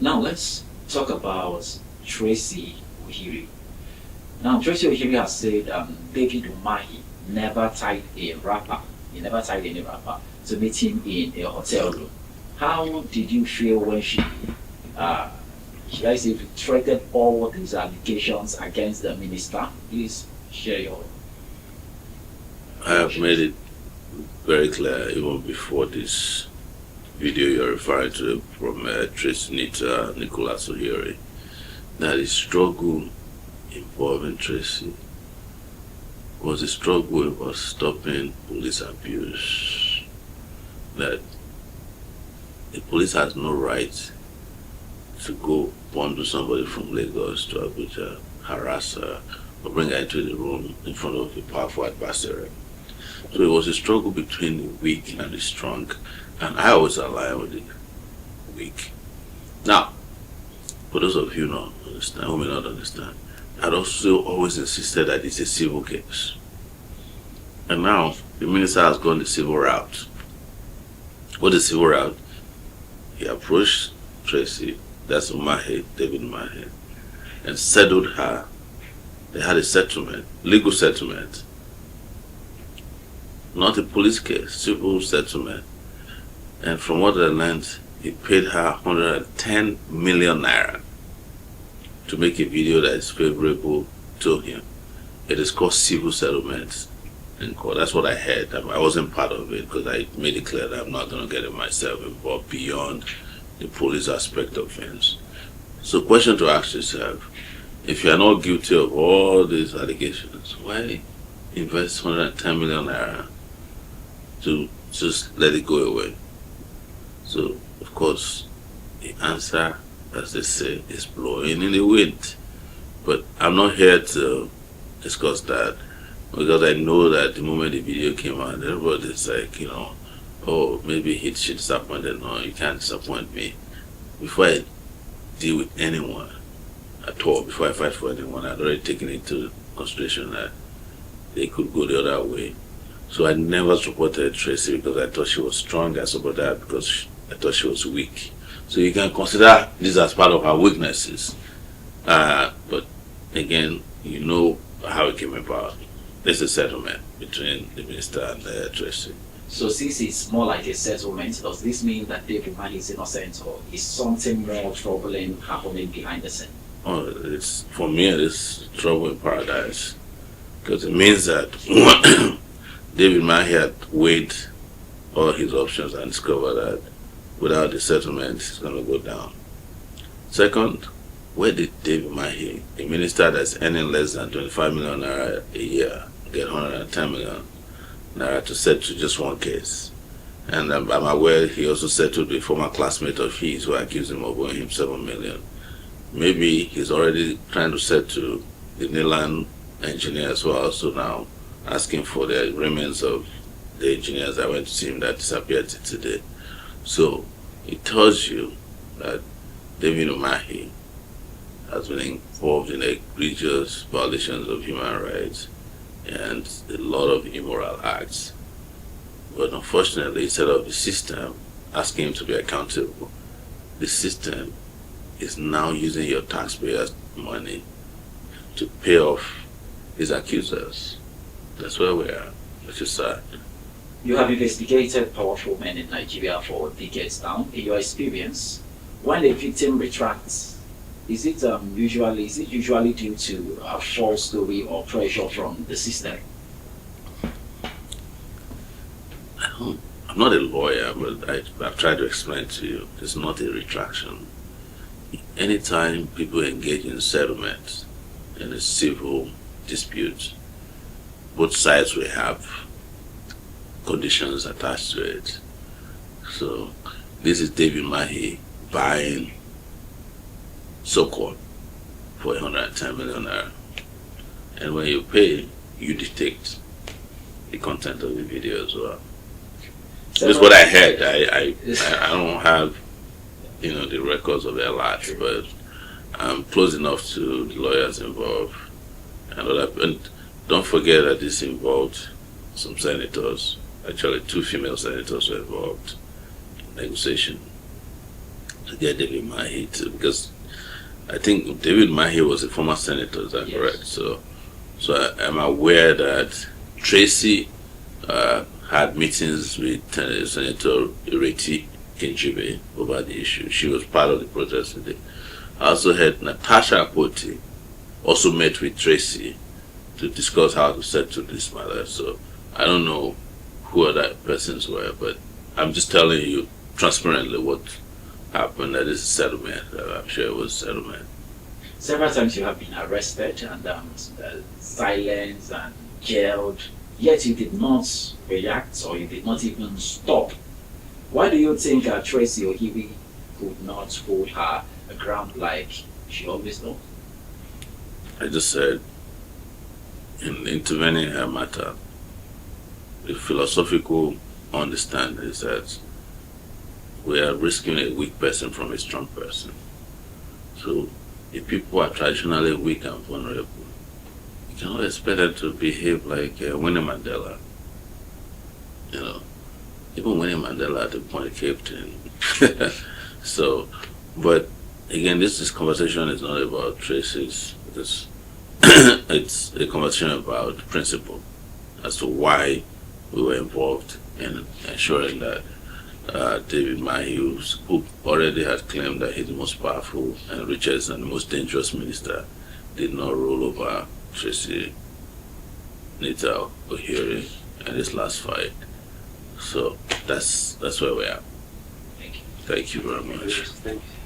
Now let's talk about Tracy Ohiri. Now Tracy Ohiri has said David Umahi never tied a rapper. He never tied any rapper to meet him in a hotel room. How did you feel when she, should I say, retracted all these allegations against the minister? Please share your. I have made it very clear even before this video you're referring to from Tracy Ohiri that the struggle involving Tracy was a struggle about stopping police abuse. That the police has no right to go bundle somebody from Lagos to Abuja, harass her, or bring her into the room in front of a powerful adversary. So it was a struggle between the weak and the strong, and I always align with the weak. Now, for those of you who don't understand, who may not understand, I'd also always insisted that it's a civil case. And now, the minister has gone the civil route. What is civil route? He approached Tracy, that's Umahi, David Umahi, and settled her. They had a settlement, legal settlement. Not a police case, civil settlement. And from what I learned, he paid her 110 million naira to make a video that is favorable to him. It is called civil settlement in court. That's what I heard. I wasn't part of it because I made it clear that I'm not going to get myself involved beyond the police aspect of things. So, question to ask yourself: if you are not guilty of all these allegations, why invest 110 million naira to just let it go away? So, of course, the answer, as they say, is blowing in the wind. But I'm not here to discuss that because I know that the moment the video came out, everybody's like, oh, maybe she disappointed. No, you can't disappoint me. Before I deal with anyone at all, before I fight for anyone, I'd already taken into consideration that they could go the other way. So I never supported Tracy because I thought she was strong. I supported her because I thought she was weak. So you can consider this as part of her weaknesses. But again, you know how it came about. There's a settlement between the minister and Tracy. So since it's more like a settlement, does this mean that David Umahi is innocent, or is something more troubling happening behind the scene? Oh, for me, it's trouble in paradise. Because it means that David Umahi had weighed all his options and discovered that without the settlement, it's going to go down. Second, where did David Umahi, a minister that's earning less than 25 million naira a year, get 110 million naira to settle just one case? And I'm aware he also settled a former classmate of his who accused him of owing him 7 million. Maybe he's already trying to settle the Nilan engineer as well, so now asking for the remains of the engineers that went to see him that disappeared today. So it tells you that David Umahi has been involved in egregious violations of human rights and a lot of immoral acts. But unfortunately, instead of the system asking him to be accountable, the system is now using your taxpayers' money to pay off his accusers. That's where we are, which is sad. You have investigated powerful men in Nigeria for decades now. In your experience, when a victim retracts, is it usually due to a false story or pressure from the system? I'm not a lawyer, but I've tried to explain to you, it's not a retraction. Anytime people engage in settlement, in a civil dispute, both sides will have conditions attached to it. So this is David Umahi buying so-called for 110 million naira. And when you pay, you dictate the content of the video as well. That's what I heard. I don't have the records of their lives, but I'm close enough to the lawyers involved. And don't forget that this involved some senators. Actually, 2 female senators were involved in negotiation. to get David Umahi to, because I think David Umahi was a former senator, is that Yes. correct? So I'm aware that Tracy had meetings with Senator Ireti Kinjibe over the issue. She was part of the protest today. I also heard Natasha Akpoti also met with Tracy to discuss how to settle this matter. So I don't know who other persons were, but I'm just telling you transparently what happened. That is a settlement. I'm sure it was a settlement. Several times you have been arrested and silenced and jailed, yet you did not react or you did not even stop. Why do you think Tracy Ohiri could not hold her ground like she always does? I just said, in intervening in her matter, the philosophical understanding is that we are rescuing a weak person from a strong person. So if people are traditionally weak and vulnerable, you cannot expect them to behave like Winnie Mandela. You know, even Winnie Mandela at the point caved in. So, but again, this conversation is not about Tracy's. It's a conversation about principle as to why we were involved in ensuring that David Umahi, who already had claimed that he's the most powerful and richest and most dangerous minister, did not roll over Tracy Ohiri in this last fight. So that's where we are. Thank you. Thank you very much. Thank you.